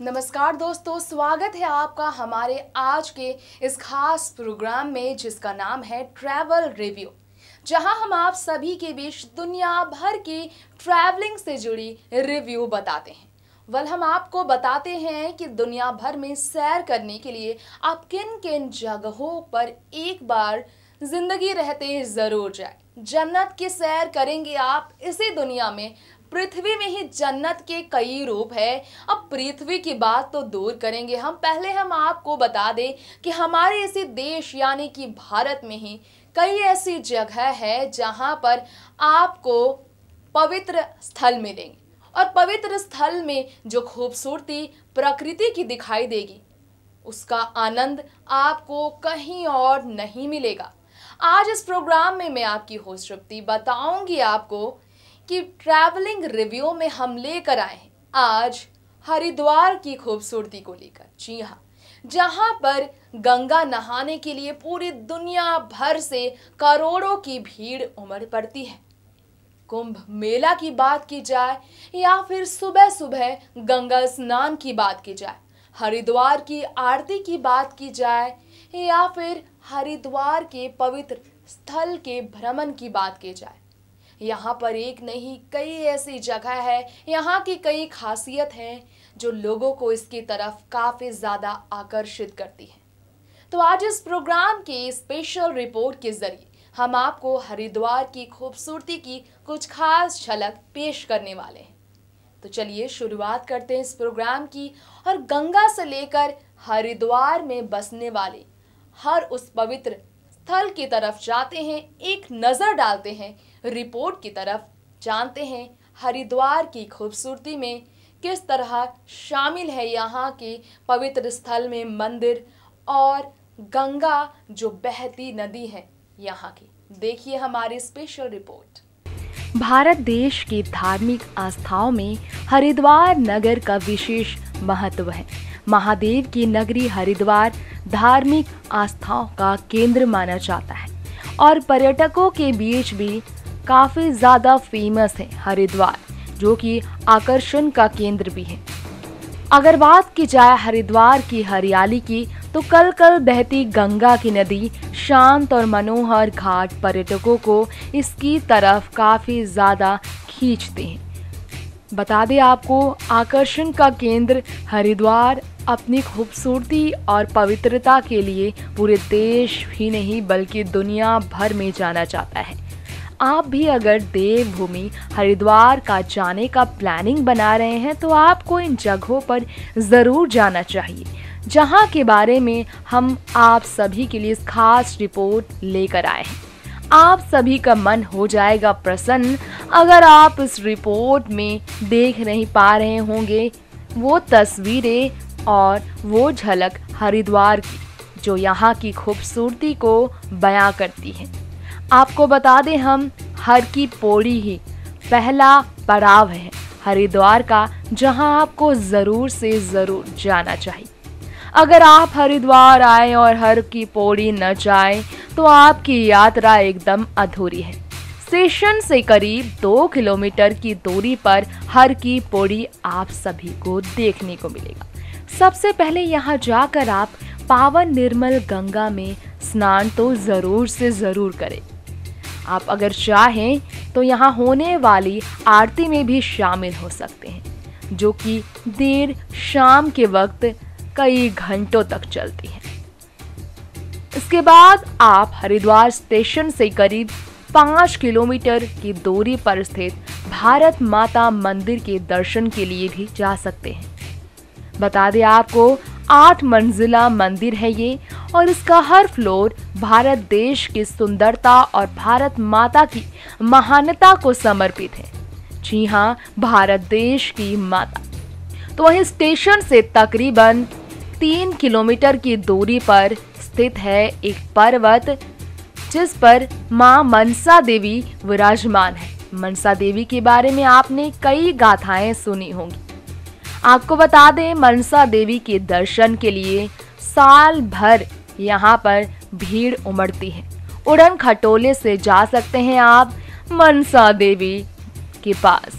नमस्कार दोस्तों, स्वागत है आपका हमारे आज के इस खास प्रोग्राम में जिसका नाम है ट्रैवल रिव्यू, जहां हम आप सभी के बीच दुनिया भर की ट्रैवलिंग से जुड़ी रिव्यू बताते हैं। हम आपको बताते हैं कि दुनिया भर में सैर करने के लिए आप किन किन जगहों पर एक बार जिंदगी रहते जरूर जाए। जन्नत की सैर करेंगे आप इसी दुनिया में। पृथ्वी में ही जन्नत के कई रूप है। अब पृथ्वी की बात तो दूर करेंगे हम आपको बता दें कि हमारे इसी देश यानी कि भारत में ही कई ऐसी जगह है जहां पर आपको पवित्र स्थल मिलेंगे और पवित्र स्थल में जो खूबसूरती प्रकृति की दिखाई देगी उसका आनंद आपको कहीं और नहीं मिलेगा। आज इस प्रोग्राम में मैं आपकी होस्ट तृप्ति बताऊंगी आपको कि ट्रैवलिंग रिव्यू में हम लेकर आए हैं आज हरिद्वार की खूबसूरती को लेकर। जी हाँ, जहां पर गंगा नहाने के लिए पूरी दुनिया भर से करोड़ों की भीड़ उमड़ पड़ती है। कुंभ मेला की बात की जाए या फिर सुबह सुबह गंगा स्नान की बात की जाए, हरिद्वार की आरती की बात की जाए या फिर हरिद्वार के पवित्र स्थल के भ्रमण की बात की जाए, यहाँ पर एक नहीं कई ऐसी जगह है, यहाँ की कई खासियत हैं जो लोगों को इसकी तरफ काफ़ी ज़्यादा आकर्षित करती है। तो आज इस प्रोग्राम के स्पेशल रिपोर्ट के जरिए हम आपको हरिद्वार की खूबसूरती की कुछ खास झलक पेश करने वाले हैं। तो चलिए शुरुआत करते हैं इस प्रोग्राम की और गंगा से लेकर हरिद्वार में बसने वाले हर उस पवित्र स्थल की तरफ जाते हैं, एक नज़र डालते हैं रिपोर्ट की तरफ, जानते हैं हरिद्वार की खूबसूरती में किस तरह शामिल है यहाँ के पवित्र स्थल में मंदिर और गंगा जो बहती नदी है यहाँ की। देखिए हमारी स्पेशल रिपोर्ट। भारत देश की धार्मिक आस्थाओं में हरिद्वार नगर का विशेष महत्व है। महादेव की नगरी हरिद्वार धार्मिक आस्थाओं का केंद्र माना जाता है और पर्यटकों के बीच भी काफ़ी ज़्यादा फेमस है हरिद्वार, जो कि आकर्षण का केंद्र भी है। अगर बात की जाए हरिद्वार की हरियाली की तो कल कल बहती गंगा की नदी, शांत और मनोहर घाट पर्यटकों को इसकी तरफ काफ़ी ज़्यादा खींचते हैं। बता दें आपको, आकर्षण का केंद्र हरिद्वार अपनी खूबसूरती और पवित्रता के लिए पूरे देश ही नहीं बल्कि दुनिया भर में जाना जाता है। आप भी अगर देवभूमि हरिद्वार का जाने का प्लानिंग बना रहे हैं तो आपको इन जगहों पर ज़रूर जाना चाहिए, जहां के बारे में हम आप सभी के लिए खास रिपोर्ट लेकर आए हैं। आप सभी का मन हो जाएगा प्रसन्न अगर आप इस रिपोर्ट में देख नहीं पा रहे होंगे वो तस्वीरें और वो झलक हरिद्वार की जो यहाँ की खूबसूरती को बयां करती है। आपको बता दें, हम हर की पौड़ी ही पहला पड़ाव है हरिद्वार का, जहां आपको ज़रूर से ज़रूर जाना चाहिए। अगर आप हरिद्वार आए और हर की पौड़ी न जाएं तो आपकी यात्रा एकदम अधूरी है। स्टेशन से करीब 2 किलोमीटर की दूरी पर हर की पौड़ी आप सभी को देखने को मिलेगा। सबसे पहले यहाँ जाकर आप पावन निर्मल गंगा में स्नान तो ज़रूर से ज़रूर करें। आप अगर चाहें तो यहाँ होने वाली आरती में भी शामिल हो सकते हैं, जो कि देर शाम के वक्त कई घंटों तक चलती है। इसके बाद आप हरिद्वार स्टेशन से करीब 5 किलोमीटर की दूरी पर स्थित भारत माता मंदिर के दर्शन के लिए भी जा सकते हैं। बता दें आपको, 8 मंजिला मंदिर है ये और इसका हर फ्लोर भारत देश की सुंदरता और भारत माता की महानता को समर्पित है। जी हाँ, भारत देश की माता। तो वहीं स्टेशन से तकरीबन 3 किलोमीटर की दूरी पर स्थित है एक पर्वत जिस पर मां मनसा देवी विराजमान है। मनसा देवी के बारे में आपने कई गाथाएं सुनी होंगी। आपको बता दें, मनसा देवी के दर्शन के लिए साल भर यहाँ पर भीड़ उमड़ती है। उड़न खटोले से जा सकते हैं आप मनसा देवी के पास।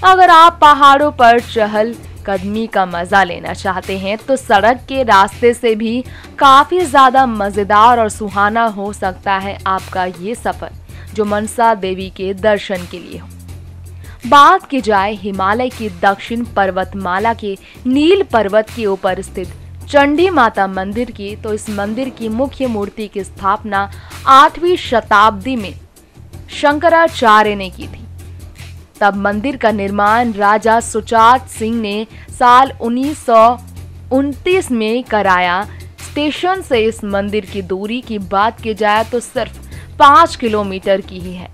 अगर आप पहाड़ों पर चहल कदमी का मजा लेना चाहते हैं तो सड़क के रास्ते से भी काफी ज्यादा मजेदार और सुहाना हो सकता है आपका ये सफर, जो मनसा देवी के दर्शन के लिए हो। बात की जाए हिमालय की दक्षिण पर्वतमाला के नील पर्वत के ऊपर स्थित चंडी माता मंदिर की, तो इस मंदिर की मुख्य मूर्ति की स्थापना 8वीं शताब्दी में शंकराचार्य ने की थी। तब मंदिर का निर्माण राजा सुजात सिंह ने साल 1929 में कराया। स्टेशन से इस मंदिर की दूरी की बात की जाए तो सिर्फ 5 किलोमीटर की ही है।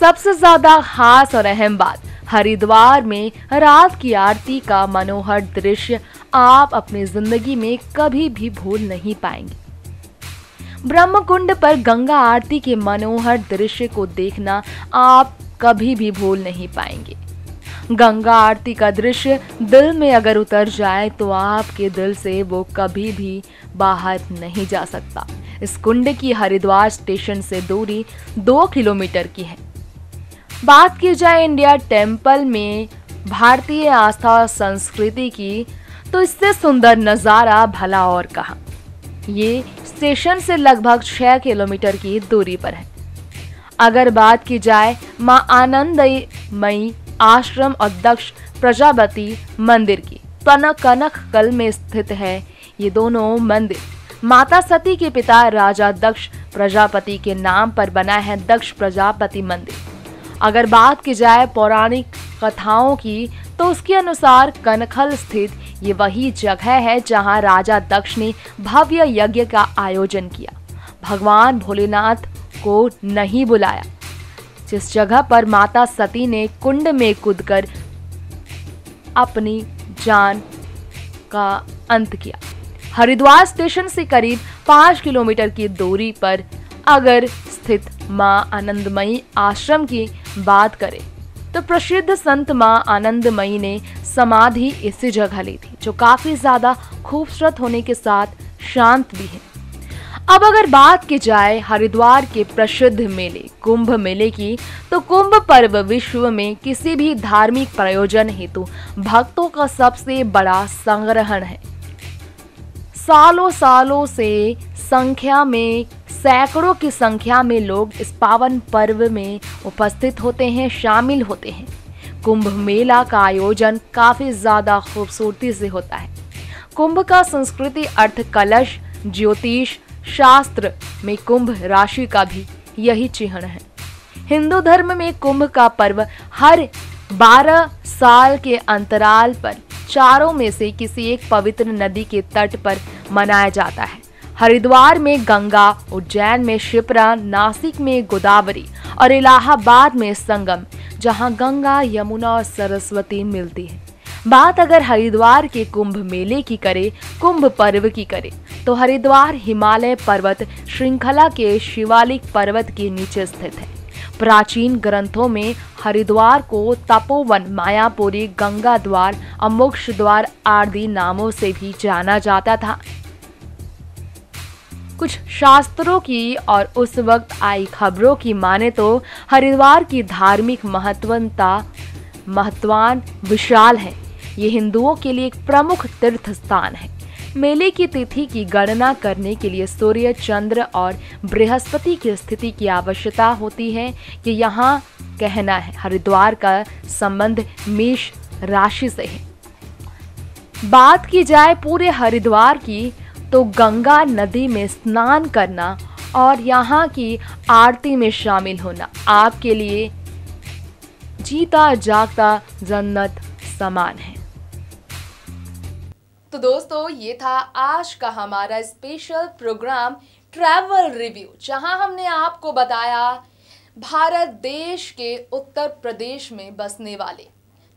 सबसे ज्यादा खास और अहम बात, हरिद्वार में रात की आरती का मनोहर दृश्य आप अपनी जिंदगी में कभी भी भूल नहीं पाएंगे। ब्रह्मकुंड पर गंगा आरती के मनोहर दृश्य को देखना आप कभी भी भूल नहीं पाएंगे। गंगा आरती का दृश्य दिल में अगर उतर जाए तो आपके दिल से वो कभी भी बाहर नहीं जा सकता। इस कुंड की हरिद्वार स्टेशन से दूरी 2 किलोमीटर की है। बात की जाए इंडिया टेम्पल में भारतीय आस्था और संस्कृति की, तो इससे सुंदर नज़ारा भला और कहाँ। ये स्टेशन से लगभग 6 किलोमीटर की दूरी पर है। अगर बात की जाए मां आनंदमयी आश्रम और दक्ष प्रजापति मंदिर की, कनकल में स्थित है। ये दोनों मंदिर माता सती के पिता राजा दक्ष प्रजापति के नाम पर बना है दक्ष प्रजापति मंदिर। अगर बात की जाए पौराणिक कथाओं की, तो उसके अनुसार कनखल स्थित ये वही जगह है जहां राजा दक्ष ने भव्य यज्ञ का आयोजन किया। भगवान भोलेनाथ को नहीं बुलाया, जिस जगह पर माता सती ने कुंड में कूदकर अपनी जान का अंत किया। हरिद्वार स्टेशन से करीब 5 किलोमीटर की दूरी पर अगर स्थित मां आनंदमयी आश्रम की बात करें, तो प्रसिद्ध संत मां आनंदमयी ने समाधि इसी जगह ली थी, जो काफी ज्यादा खूबसूरत होने के साथ शांत भी है। अब अगर बात की जाए हरिद्वार के प्रसिद्ध मेले कुंभ मेले की, तो कुंभ पर्व विश्व में किसी भी धार्मिक प्रयोजन हेतु भक्तों का सबसे बड़ा संग्रहण है। सालों सालों से सैकड़ों की संख्या में लोग इस पावन पर्व में उपस्थित होते हैं, शामिल होते हैं। कुंभ मेला का आयोजन काफी ज्यादा खूबसूरती से होता है। कुंभ का संस्कृति अर्थ कलश, ज्योतिष शास्त्र में कुंभ राशि का भी यही चिन्ह है। हिंदू धर्म में कुंभ का पर्व हर 12 साल के अंतराल पर चारों में से किसी एक पवित्र नदी के तट पर मनाया जाता है। हरिद्वार में गंगा, उज्जैन में शिप्रा, नासिक में गोदावरी और इलाहाबाद में संगम, जहां गंगा, यमुना और सरस्वती मिलती है। बात अगर हरिद्वार के कुंभ मेले की करे, कुंभ पर्व की करे, तो हरिद्वार हिमालय पर्वत श्रृंखला के शिवालिक पर्वत के नीचे स्थित है। प्राचीन ग्रंथों में हरिद्वार को तपोवन, मायापुरी, गंगा द्वार और मोक्ष द्वार आदि नामों से भी जाना जाता था। कुछ शास्त्रों की और उस वक्त आई खबरों की माने तो हरिद्वार की धार्मिक महत्वान विशाल है। ये हिंदुओं के लिए एक प्रमुख तीर्थ स्थान है। मेले की तिथि की गणना करने के लिए सूर्य, चंद्र और बृहस्पति की स्थिति की आवश्यकता होती है। कि यहाँ कहना है हरिद्वार का संबंध मेष राशि से है। बात की जाए पूरे हरिद्वार की, तो गंगा नदी में स्नान करना और यहाँ की आरती में शामिल होना आपके लिए जीता जागता जन्नत समान है। तो दोस्तों, ये था आज का हमारा स्पेशल प्रोग्राम ट्रैवल रिव्यू, जहां हमने आपको बताया भारत देश के उत्तर प्रदेश में बसने वाले,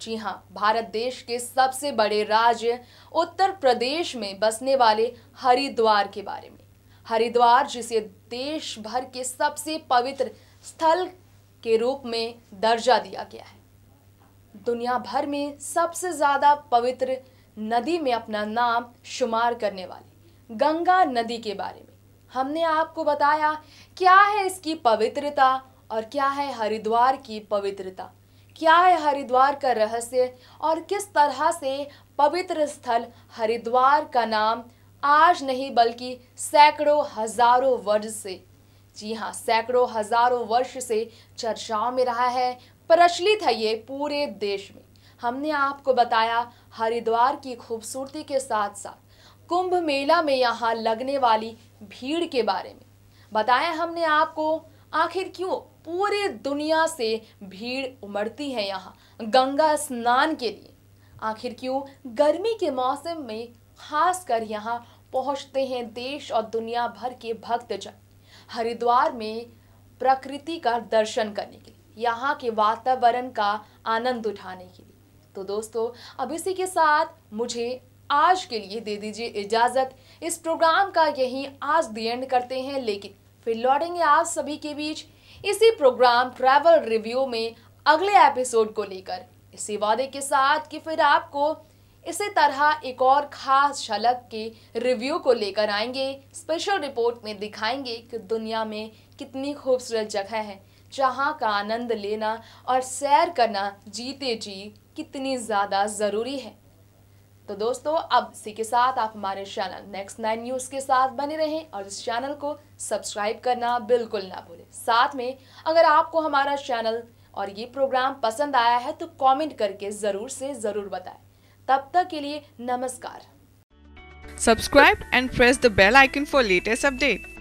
जी हाँ, भारत देश के सबसे बड़े राज्य उत्तर प्रदेश में बसने वाले हरिद्वार के बारे में। हरिद्वार जिसे देश भर के सबसे पवित्र स्थल के रूप में दर्जा दिया गया है। दुनिया भर में सबसे ज़्यादा पवित्र नदी में अपना नाम शुमार करने वाली गंगा नदी के बारे में हमने आपको बताया क्या है इसकी पवित्रता और क्या है हरिद्वार की पवित्रता, क्या है हरिद्वार का रहस्य और किस तरह से पवित्र स्थल हरिद्वार का नाम आज नहीं बल्कि सैकड़ों हजारों वर्ष से, जी हाँ, सैकड़ों हजारों वर्ष से चर्चाओं में रहा है, प्रचलित है ये पूरे देश में। हमने आपको बताया हरिद्वार की खूबसूरती के साथ साथ कुंभ मेला में यहाँ लगने वाली भीड़ के बारे में बताया हमने आपको, आखिर क्यों पूरे दुनिया से भीड़ उमड़ती है यहाँ गंगा स्नान के लिए, आखिर क्यों गर्मी के मौसम में खासकर यहाँ पहुँचते हैं देश और दुनिया भर के भक्तजन हरिद्वार में प्रकृति का दर्शन करने के लिए, यहाँ के वातावरण का आनंद उठाने के लिए। तो दोस्तों, अब इसी के साथ मुझे आज के लिए दे दीजिए इजाजत। इस प्रोग्राम का यहीं आज दी एंड करते हैं, लेकिन फिर लौटेंगे आप सभी के बीच इसी प्रोग्राम ट्रैवल रिव्यू में अगले एपिसोड को लेकर, इसी वादे के साथ कि फिर आपको इसी तरह एक और खास झलक के रिव्यू को लेकर आएंगे। स्पेशल रिपोर्ट में दिखाएंगे कि दुनिया में कितनी खूबसूरत जगह है जहां का आनंद लेना और सैर करना जीते जी कितनी ज़्यादा ज़रूरी है। तो दोस्तों, अब इसी के साथ आप हमारे चैनल नेक्स्ट 9 न्यूज़ के साथ बने रहें और इस चैनल को सब्सक्राइब करना बिल्कुल ना भूलें। साथ में अगर आपको हमारा चैनल और ये प्रोग्राम पसंद आया है तो कमेंट करके ज़रूर से ज़रूर बताएं। तब तक के लिए नमस्कार। Subscribe and press the bell icon for latest update.